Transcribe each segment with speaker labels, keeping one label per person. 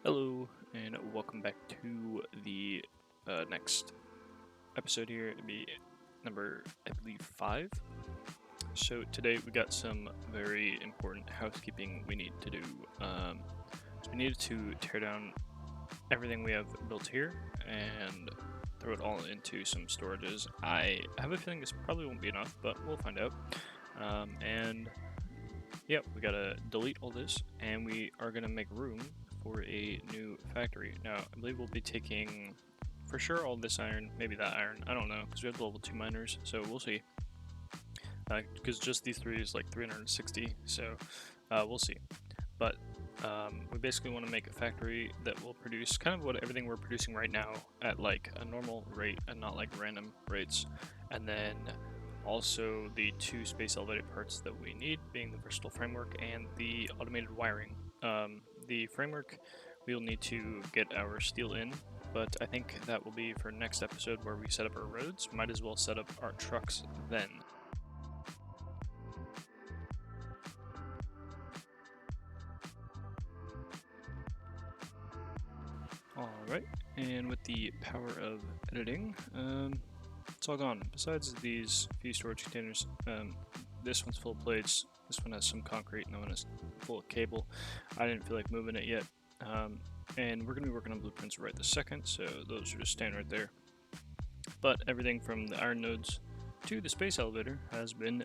Speaker 1: Hello, and welcome back to the next episode here. It'll be number, I believe, 5. So today we got some very important housekeeping we need to do. So we needed to tear down everything we have built here and throw it all into some storages. I have a feeling this probably won't be enough, but we'll find out. And yeah, we gotta delete all this, and we are gonna make room for a new factory. Now, I believe we'll be taking, for sure, all this iron, maybe that iron, I don't know, because we have the level 2 miners, so we'll see. Because just these 3 is like 360, so we'll see. But we basically want to make a factory that will produce kind of what everything we're producing right now at like a normal rate and not like random rates. And then also the 2 space elevated parts that we need, being the versatile framework and the automated wiring. The framework, we'll need to get our steel in, but I think that will be for next episode where we set up our roads. Might as well set up our trucks then. Alright, and with the power of editing, it's all gone. Besides these few storage containers, this one's full of plates, this one has some concrete, and that one is full of cable. I didn't feel like moving it yet. And we're going to be working on blueprints right this second, so those are just staying right there. But everything from the iron nodes to the space elevator has been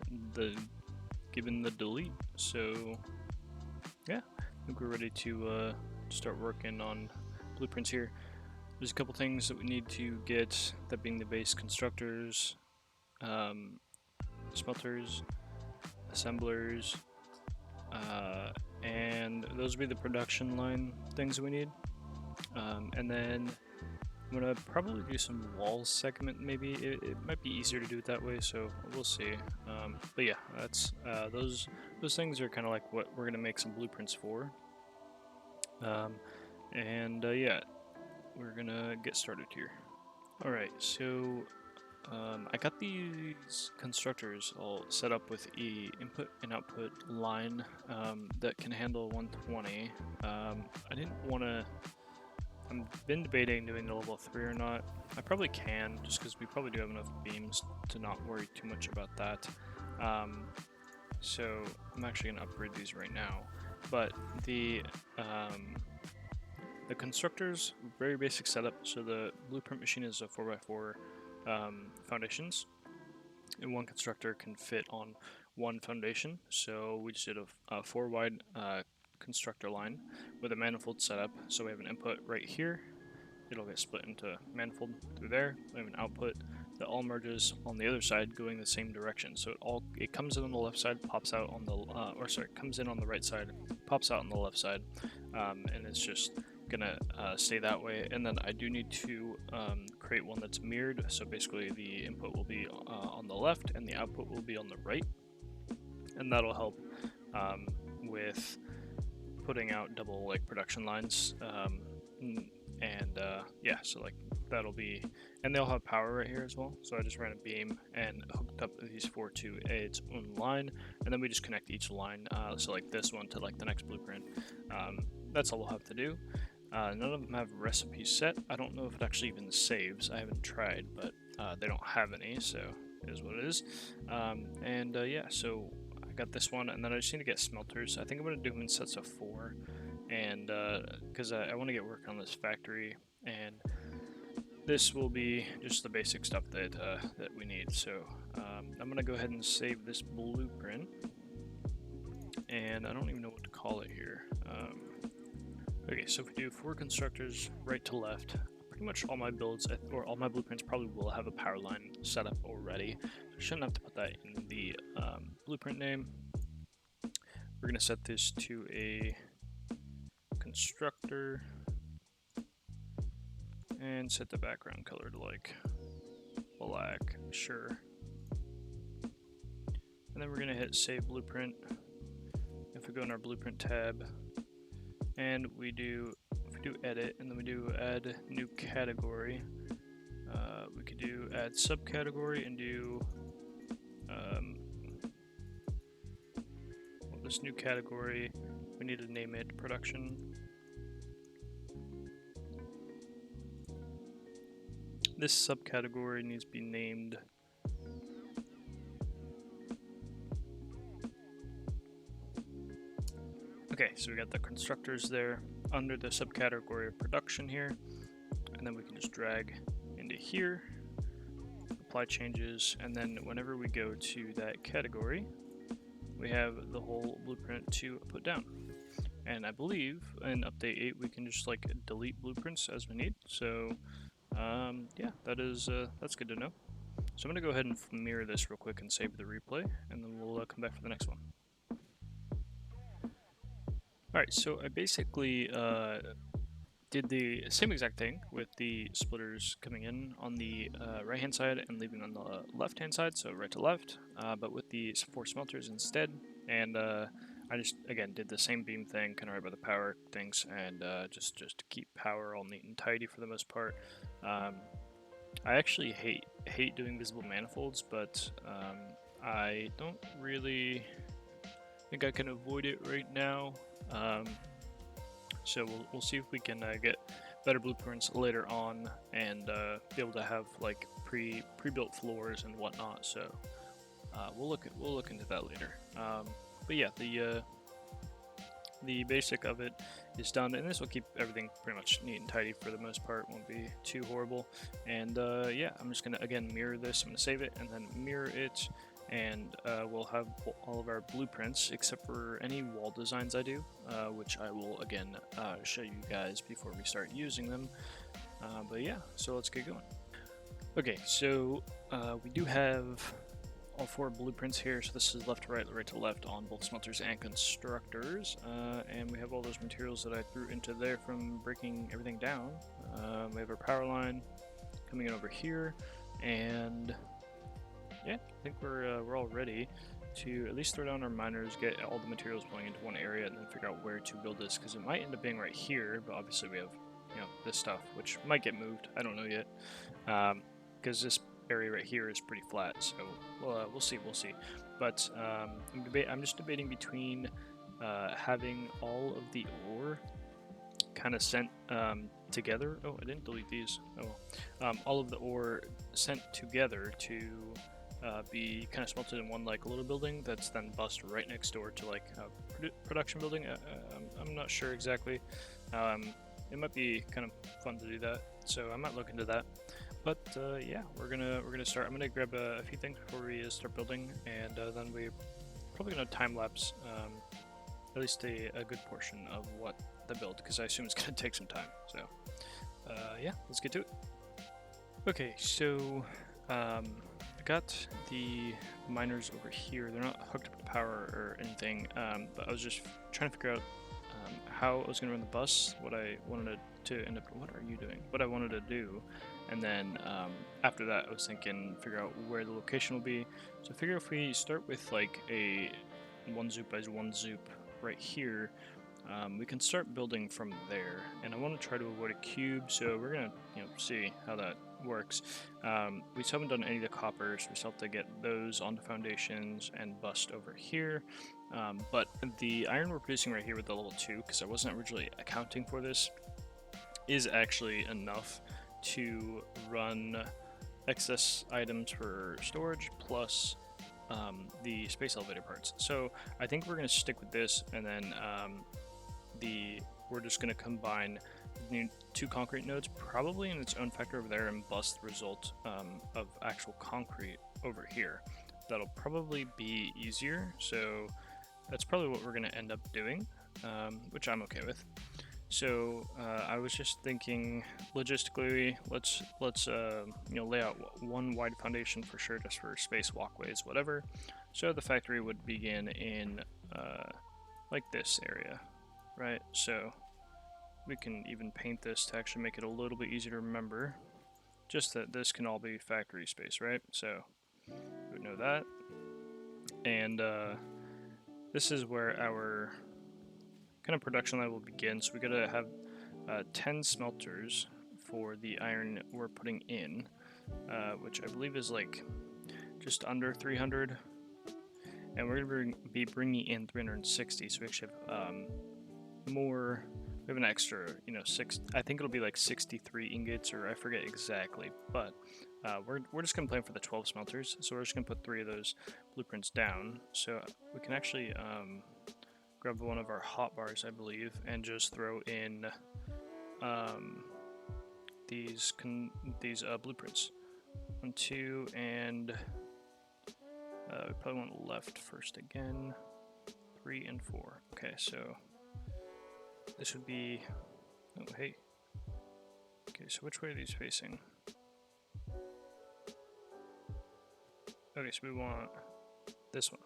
Speaker 1: given the delete, so yeah, I think we're ready to start working on blueprints here. There's a couple things that we need to get, that being the base constructors, smelters, assemblers, and those will be the production line things that we need. And then I'm gonna probably do some wall segment. Maybe it might be easier to do it that way, so we'll see. But yeah, that's those things are kind of like what we're gonna make some blueprints for. Yeah, we're gonna get started here. All right, so I got these constructors all set up with a input and output line that can handle 120. I didn't want to. I've been debating doing the level 3 or not. I probably can, just because we probably do have enough beams to not worry too much about that. So I'm actually going to upgrade these right now. But the constructors, very basic setup. So the blueprint machine is a 4x4 foundations, and one constructor can fit on one foundation. So we just did a 4 wide constructor line with a manifold setup. So we have an input right here, it'll get split into manifold through there. We have an output that all merges on the other side going the same direction. So it comes in on the left side, pops out on the comes in on the right side, pops out on the left side, and it's just gonna stay that way. And then I do need to create one that's mirrored, so basically the input will be on the left and the output will be on the right, and that'll help with putting out double like production lines. Yeah, so like that'll be, and they'll have power right here as well. So I just ran a beam and hooked up these 4 to its own line, and then we just connect each line, so like this one to like the next blueprint. That's all we'll have to do. None of them have recipes set. I don't know if it actually even saves. I haven't tried, but they don't have any, so it is what it is. Yeah, so I got this one, and then I just need to get smelters. I think I'm going to do them in sets of 4, and because I want to get working on this factory, and this will be just the basic stuff that that we need. So I'm going to go ahead and save this blueprint, and I don't even know what to call it here. Okay, so if we do 4 constructors right to left, pretty much all my builds, or all my blueprints probably will have a power line set up already. So I shouldn't have to put that in the blueprint name. We're going to set this to a constructor and set the background color to like black, sure. And then we're going to hit save blueprint. If we go in our blueprint tab, and we do edit, and then we do add new category, we could do add subcategory and do this new category, we need to name it production, this subcategory needs to be named okay, so we got the constructors there under the subcategory of production here, and then we can just drag into here, apply changes, and then whenever we go to that category, we have the whole blueprint to put down. And I believe in update 8 we can just like delete blueprints as we need. So yeah, that's good to know. So I'm gonna go ahead and mirror this real quick and save the replay, and then we'll come back for the next one. Alright, so I basically did the same exact thing with the splitters coming in on the right hand side and leaving on the left hand side, so right to left, but with the 4 smelters instead. And I just again did the same beam thing, kind of right by the power things, and just to keep power all neat and tidy for the most part. I actually hate doing visible manifolds, but I don't really think I can avoid it right now. So we'll see if we can get better blueprints later on and be able to have like pre-built floors and whatnot. So we'll look into that later. But yeah, the basic of it is done, and this will keep everything pretty much neat and tidy for the most part. Won't be too horrible. And yeah, I'm just gonna again mirror this. I'm gonna save it and then mirror it, and we'll have all of our blueprints except for any wall designs I do, which I will again show you guys before we start using them. But yeah, so let's get going. Okay, so we do have all 4 blueprints here, so this is left to right, right to left on both smelters and constructors, and we have all those materials that I threw into there from breaking everything down. We have our power line coming in over here, and yeah, I think we're all ready to at least throw down our miners, get all the materials going into one area, and then figure out where to build this, because it might end up being right here, but obviously we have, you know, this stuff, which might get moved. I don't know yet, because this area right here is pretty flat, so we'll see. But I'm just debating between having all of the ore kind of sent together. Oh, I didn't delete these. Oh, all of the ore sent together to be kind of smelted in one like little building that's then bust right next door to like a production building. I'm not sure exactly. It might be kind of fun to do that, so I might look into that. But yeah, we're gonna start. I'm gonna grab a few things before we start building, and then we're probably gonna time lapse at least a good portion of what the build, because I assume it's gonna take some time. So yeah, let's get to it. Okay, so I got the miners over here. They're not hooked up to power or anything, but I was just trying to figure out how I was gonna run the bus, what I wanted to end up. What are you doing? What I wanted to do. And then after that, I was thinking, figure out where the location will be. So I figure if we start with like a 1 zoop by 1 zoop right here, we can start building from there. And I want to try to avoid a cube, so we're gonna see how that works. We still haven't done any of the coppers. We still have to get those onto foundations and bust over here. But the iron we're producing right here with the level 2, because I wasn't originally accounting for this, is actually enough to run excess items for storage plus the space elevator parts. So I think we're going to stick with this, and then we're just going to combine the 2 concrete nodes probably in its own factor over there and bust the result of actual concrete over here. That'll probably be easier, so that's probably what we're going to end up doing, which I'm okay with. So I was just thinking logistically, let's lay out 1 wide foundation for sure, just for space, walkways, whatever. So the factory would begin in like this area, right? So we can even paint this to actually make it a little bit easier to remember, just that this can all be factory space, right? So we know that, and this is where our kind of production line will begin. So we gotta have 10 smelters for the iron we're putting in, which I believe is like just under 300, and we're gonna be bringing in 360. So we actually have more We have an extra, you know, I think it'll be like 63 ingots, or I forget exactly, but we're just gonna plan for the 12 smelters, so we're just gonna put 3 of those blueprints down. So we can actually grab one of our hot bars, I believe, and just throw in these blueprints. 1, 2, and we probably want left first again. 3 and 4. Okay, so this would be. Oh, hey. Okay, so which way are these facing? Okay, so we want this one.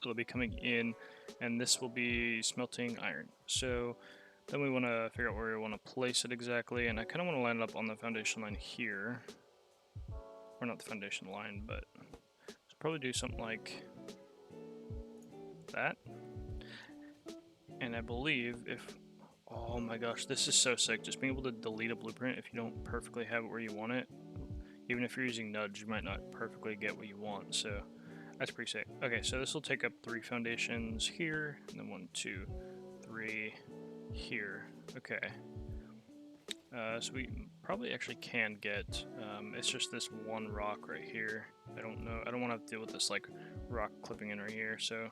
Speaker 1: It'll be coming in, and this will be smelting iron. So then we want to figure out where we want to place it exactly, and I kind of want to line it up on the foundation line here. Or not the foundation line, but let's probably do something like that. And I believe if... Oh my gosh, this is so sick. Just being able to delete a blueprint if you don't perfectly have it where you want it. Even if you're using nudge, you might not perfectly get what you want, so that's pretty sick. Okay, so this will take up 3 foundations here, and then 1, 2, 3 here. Okay. So we probably actually can get, it's just this one rock right here. I don't know, I don't want to deal with this like rock clipping in right here, so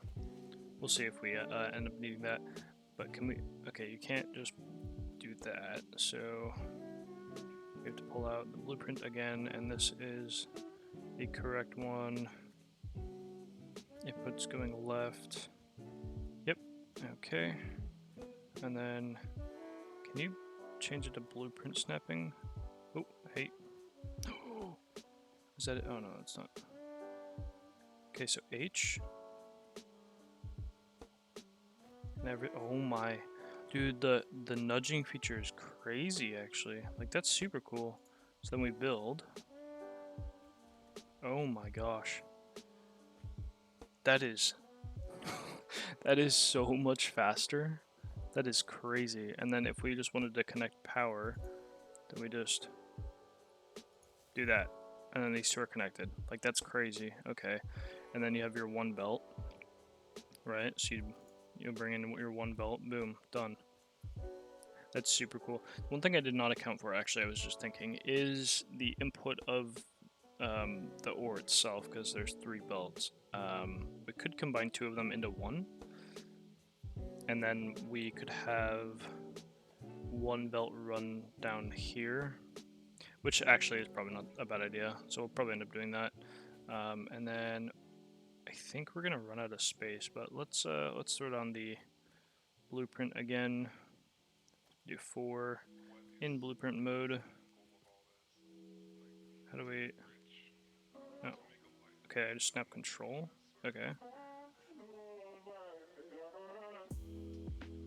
Speaker 1: we'll see if we end up needing that. But can we, okay, you can't just do that, so we have to pull out the blueprint again, and this is the correct one. Input's going left. Yep, okay. And then, can you change it to blueprint snapping? Oh, hey. Is that it? Oh no, it's not. Okay, so H. Oh my. Dude, the nudging feature is crazy, actually. Like, that's super cool. So then we build. Oh my gosh. That is... that is so much faster. That is crazy. And then if we just wanted to connect power, then we just do that. And then these two are connected. Like, that's crazy. Okay. And then you have your one belt. Right? So you bring in your one belt. Boom. Done. That's super cool. One thing I did not account for, actually, I was just thinking, is the input of the ore itself, because there's 3 belts. We could combine 2 of them into one, and then we could have one belt run down here, which actually is probably not a bad idea, so we'll probably end up doing that. And then I think we're gonna run out of space, but let's throw it on the blueprint again. Do 4 in blueprint mode. How do we... Oh. Okay, I just snap control. Okay.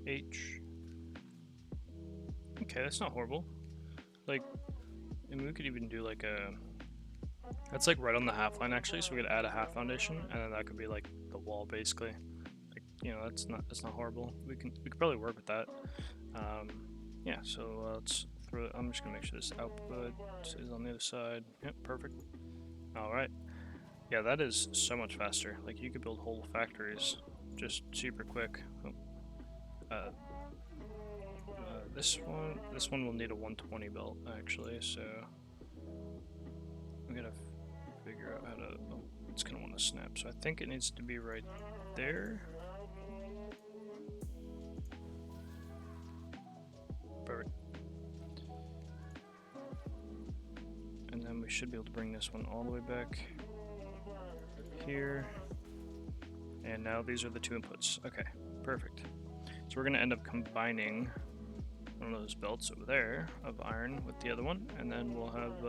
Speaker 1: H. Okay, that's not horrible. Like, I mean, we could even do like a... That's like right on the half line, actually, so we could add a half foundation, and then that could be like the wall, basically. Like, you know, that's not horrible. We could probably work with that. Yeah, so let's throw it. I'm just gonna make sure this output is on the other side. Yep, perfect. All right. Yeah, that is so much faster. Like, you could build whole factories just super quick. Oh. This one will need a 120 belt, actually, so we gotta figure out how to... Oh, it's gonna want to snap, so I think it needs to be right there. Perfect. And then we should be able to bring this one all the way back here. And now these are the 2 inputs. Okay, perfect. So we're gonna end up combining one of those belts over there of iron with the other one, and then we'll have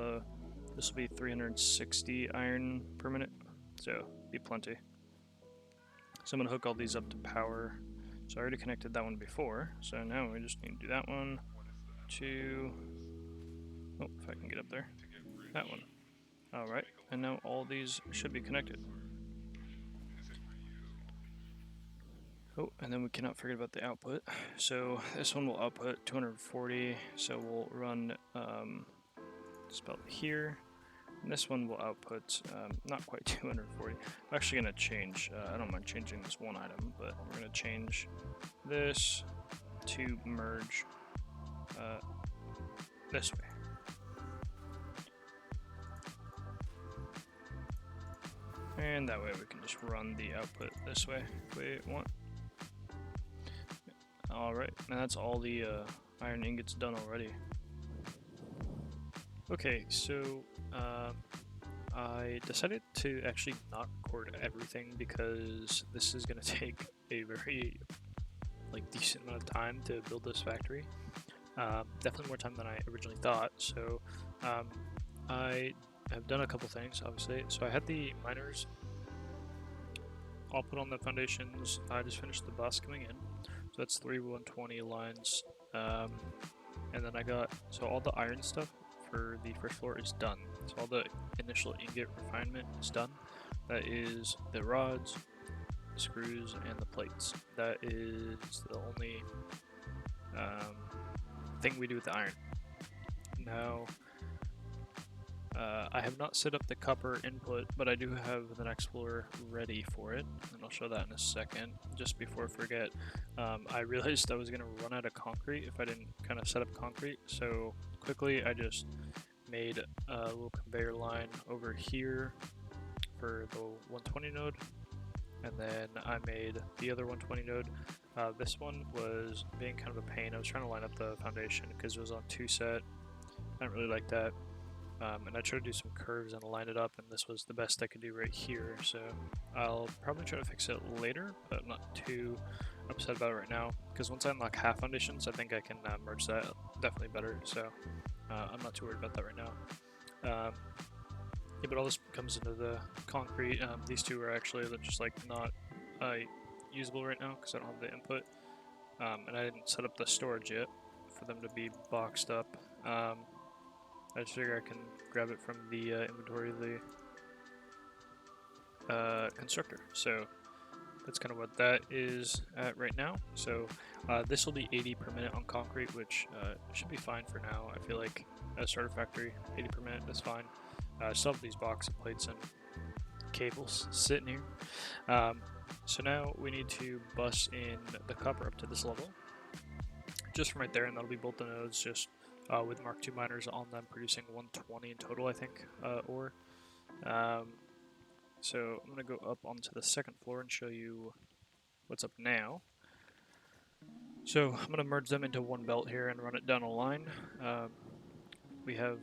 Speaker 1: this will be 360 iron per minute, so be plenty. So I'm gonna hook all these up to power. So I already connected that one before, so now we just need to do that one, 2. Oh, if I can get up there, that one. All right, and now all these should be connected. Oh, and then we cannot forget about the output. So this one will output 240, so we'll run spell here. And this one will output not quite 240. I'm actually going to change, I don't mind changing this one item, but we're going to change this to merge this way. And that way we can just run the output this way if we want. Alright, and that's all the iron ingots done already. Okay, so I decided to actually not record everything because this is going to take a very decent amount of time to build this factory. Definitely more time than I originally thought, so I have done a couple things, obviously. So I had the miners all put on the foundations. I just finished the bus coming in, so that's 3 120 lines, and then I got, so all the iron stuff for the first floor is done. So all the initial ingot refinement is done. That is the rods, the screws, and the plates. That is the only thing we do with the iron. Now, I have not set up the copper input, but I do have the next floor ready for it, and I'll show that in a second. Just before I forget, I realized I was going to run out of concrete if I didn't kind of set up concrete, so quickly I just made a little conveyor line over here for the 120 node, and then I made the other 120 node. This one was being kind of a pain. I was trying to line up the foundation because it was on 2 set. I didn't really like that. And I tried to do some curves and line it up, and this was the best I could do right here, so I'll probably try to fix it later, but I'm not too upset about it right now, because once I unlock half foundations, I think I can merge that definitely better, so I'm not too worried about that right now. Yeah, but all this comes into the concrete. These two are actually just not usable right now, because I don't have the input, and I didn't set up the storage yet for them to be boxed up. I just figure I can grab it from the inventory of the constructor. So that's kind of what that is at right now. So this will be 80 per minute on concrete, which should be fine for now. I feel like at a starter factory, 80 per minute is fine. I still have these box plates and cables sitting here. So now we need to bus in the copper up to this level, just from right there, and that'll be both the nodes, just with Mark II miners on them, producing 120 in total, I think, ore. So I'm going to go up onto the second floor and show you what's up now. So I'm going to merge them into one belt here and run it down a line. We have,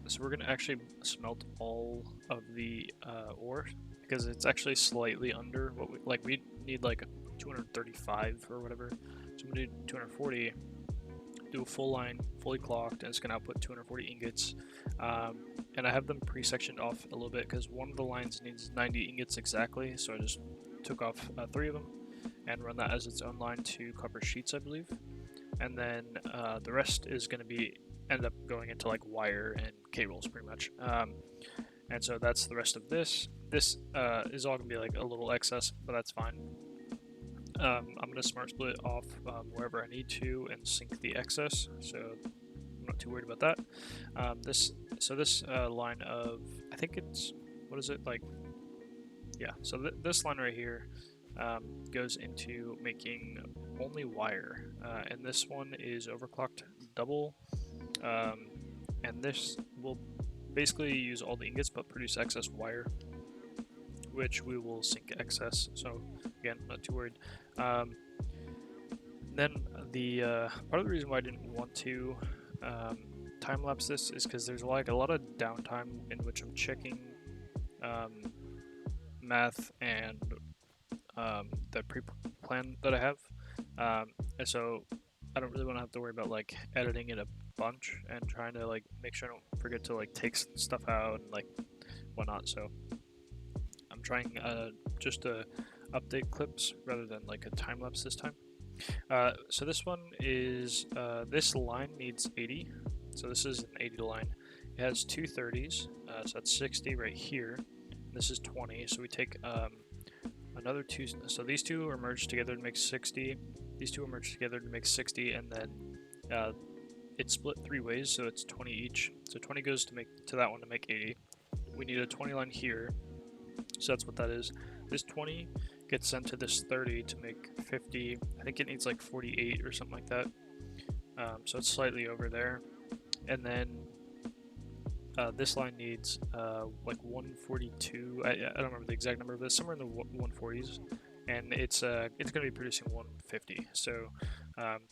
Speaker 1: so we're going to actually smelt all of the ore, because it's actually slightly under what we need 235 or whatever. So I'm going to do 240. Do a full line, fully clocked, and it's going to output 240 ingots. And I have them pre-sectioned off a little bit because one of the lines needs 90 ingots exactly, so I just took off 3 of them and run that as its own line to copper sheets, I believe. And then the rest is going to end up going into wire and cables, pretty much. And so that's the rest of this. This is all going to be a little excess, but that's fine. I'm going to smart split off wherever I need to and sink the excess, so I'm not too worried about that. This line of, I think it's, what is it, yeah, so this line right here goes into making only wire, and this one is overclocked double, and this will basically use all the ingots but produce excess wire, which we will sink excess, so again, not too worried. Then the part of the reason why I didn't want to time lapse this is because there's a lot of downtime in which I'm checking math and the pre-plan that I have, and so I don't really want to have to worry about editing it a bunch and trying to make sure I don't forget to take stuff out and whatnot. So I'm trying just to update clips rather than a time lapse this time. So this one is this line needs 80, so this is an 80 line. It has 2 30s, so that's 60 right here. This is 20, so we take another 2. So these two are merged together to make 60. These two are merged together to make 60, and then it's split 3 ways, so it's 20 each. So 20 goes to that one to make 80. We need a 20 line here, so that's what that is. This 20 gets sent to this 30 to make 50. I think it needs like 48 or something like that. So it's slightly over there. And then this line needs like 142. I don't remember the exact number of this, somewhere in the 140s. And it's going to be producing 150. So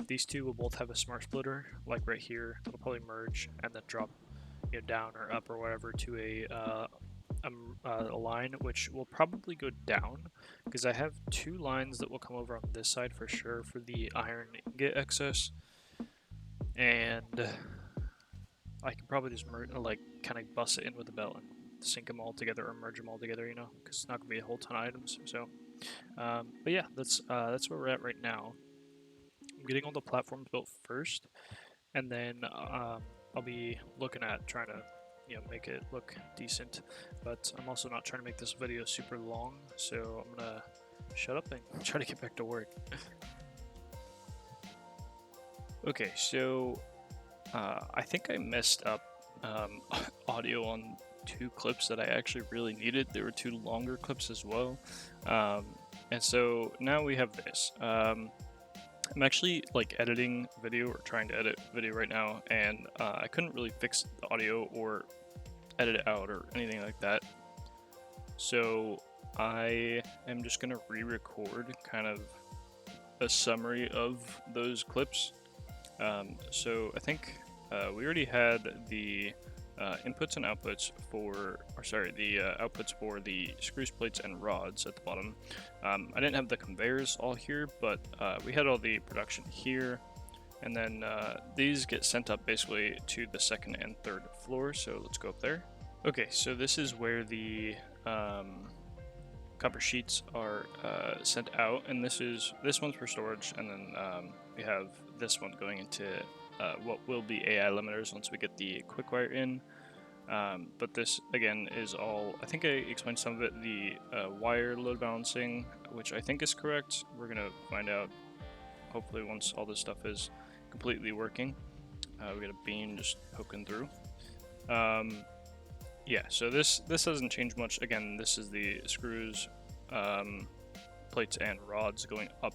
Speaker 1: these two will both have a smart splitter, like right here. That'll probably merge and then drop, down or up or whatever to a line, which will probably go down because I have two lines that will come over on this side for sure for the iron ingot excess, and I can probably just kind of bust it in with a belt and sync them all together or merge them all together, because it's not gonna be a whole ton of items. So, but yeah, that's where we're at right now. I'm getting all the platforms built first, and then I'll be looking at trying to make it look decent, but I'm also not trying to make this video super long, so I'm gonna shut up and try to get back to work. Okay, so I think I messed up audio on two clips that I actually really needed. There were two longer clips as well, and so now we have this. I'm actually editing video or trying to edit video right now, and I couldn't really fix the audio or edit it out or anything like that. So I am just gonna re-record kind of a summary of those clips. So I think we already had the inputs and outputs outputs for the screws, plates, and rods at the bottom. I didn't have the conveyors all here, but we had all the production here, and then these get sent up basically to the second and third floor, so let's go up there. Okay, so this is where the copper sheets are sent out, and this one's for storage, and then we have this one going into what will be AI limiters once we get the quick wire in. But this again is all, I think I explained some of it, the wire load balancing, which I think is correct. We're gonna find out hopefully once all this stuff is completely working. We got a beam just poking through. Yeah, so this doesn't change much. Again, this is the screws, plates, and rods going up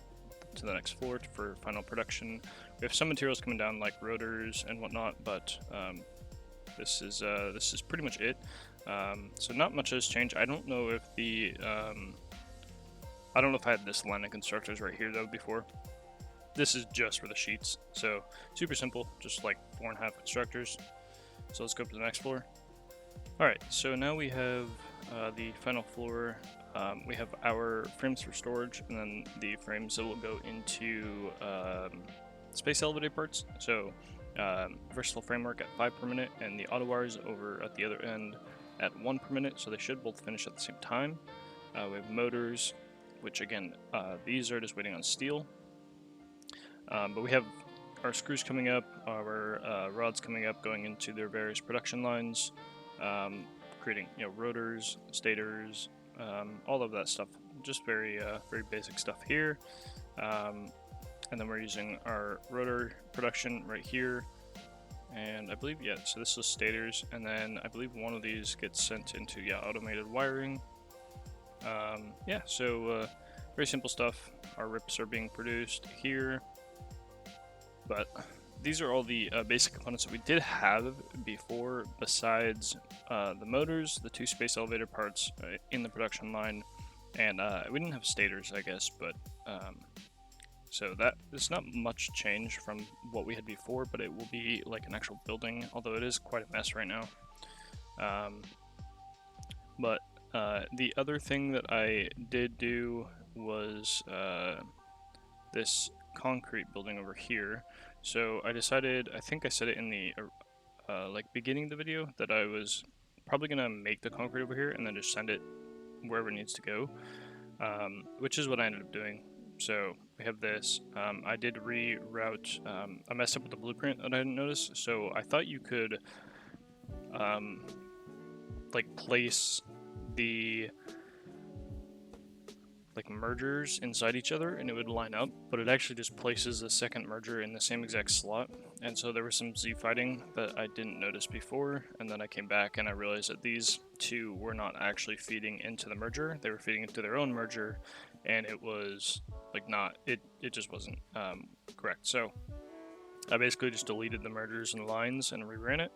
Speaker 1: to the next floor for final production. We have some materials coming down like rotors and whatnot, but this is pretty much it. So not much has changed. I don't know if I don't know if I had this line of constructors right here though before. This is just for the sheets, so super simple, just like 4.5 constructors. So let's go up to the next floor. Alright, so now we have the final floor. We have our frames for storage, and then the frames that will go into space elevator parts. So versatile framework at 5 per minute, and the auto wires over at the other end at 1 per minute, so they should both finish at the same time. We have motors, which again, these are just waiting on steel. But we have our screws coming up, our rods coming up, going into their various production lines, creating rotors, stators, all of that stuff. Just very basic stuff here. And then we're using our rotor production right here, and I believe so this is stators, and then I believe one of these gets sent into automated wiring. So very simple stuff. Our rips are being produced here, but these are all the basic components that we did have before, besides the motors, the 2 space elevator parts in the production line, and we didn't have stators, I guess, but so that it's not much change from what we had before, but it will be like an actual building, although it is quite a mess right now. But the other thing that I did do was this concrete building over here. So I decided, I think I said it in the beginning of the video, that I was probably gonna make the concrete over here and then just send it wherever it needs to go, which is what I ended up doing. So we have this. I did reroute. I messed up with the blueprint that I didn't notice. So I thought you could place the mergers inside each other and it would line up, but it actually just places the second merger in the same exact slot. And so there was some Z fighting that I didn't notice before, and then I came back and I realized that these two were not actually feeding into the merger, they were feeding into their own merger, and it was like not it just wasn't correct. So I basically just deleted the mergers and lines and reran it,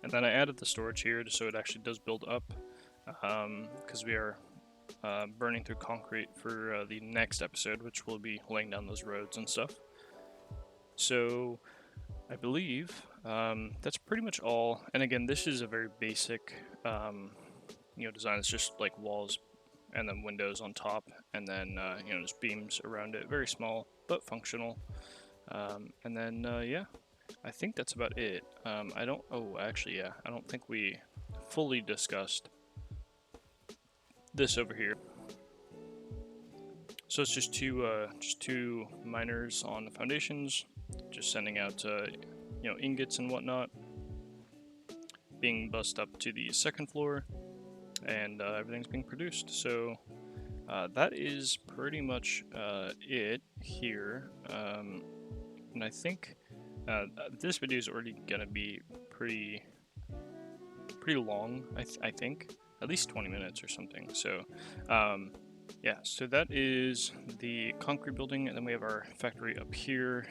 Speaker 1: and then I added the storage here just so it actually does build up, because we are burning through concrete for the next episode, which will be laying down those roads and stuff. So I believe that's pretty much all. And again, this is a very basic, design. It's just like walls and then windows on top, and then just beams around it. Very small but functional. And then yeah, I think that's about it. I don't. Oh, actually, yeah. I don't think we fully discussed this over here. So it's just two miners on the foundations, just sending out ingots and whatnot, being bussed up to the second floor, and everything's being produced. So that is pretty much it here. And I think this video is already gonna be pretty long. I think at least 20 minutes or something. So yeah, so that is the concrete building, and then we have our factory up here,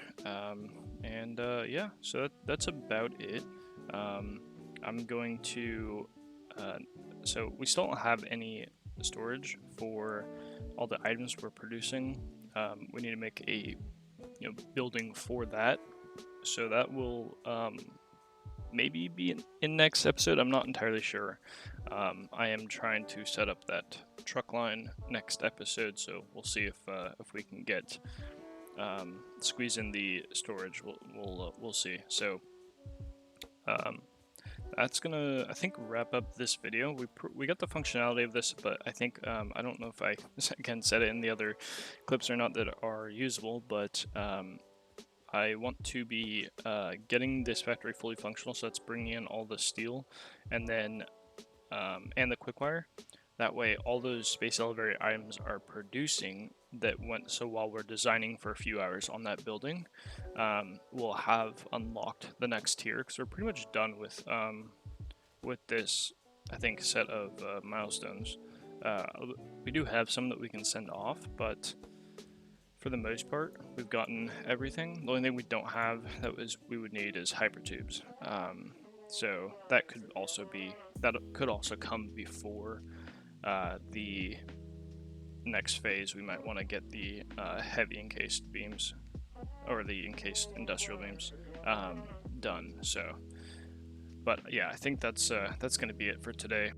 Speaker 1: and yeah, so that's about it. I'm going to, so we still don't have any storage for all the items we're producing. We need to make a building for that, so that will maybe be in next episode. I'm not entirely sure. I am trying to set up that truck line next episode, so we'll see if we can get squeeze in the storage. We'll see. So that's gonna, I think, wrap up this video. We got the functionality of this, but I think I don't know if I again said it in the other clips or not that are usable, but I want to be getting this factory fully functional, so that's bringing in all the steel and then and the quick wire. That way all those space elevator items are producing that went, so while we're designing for a few hours on that building, we'll have unlocked the next tier, because we're pretty much done with this, I think, set of milestones. We do have some that we can send off, but for the most part, we've gotten everything. The only thing we don't have that we would need is hypertubes. So that could also come before the next phase. We might want to get the heavy encased beams, or the encased industrial beams, done. So, but yeah, I think that's going to be it for today.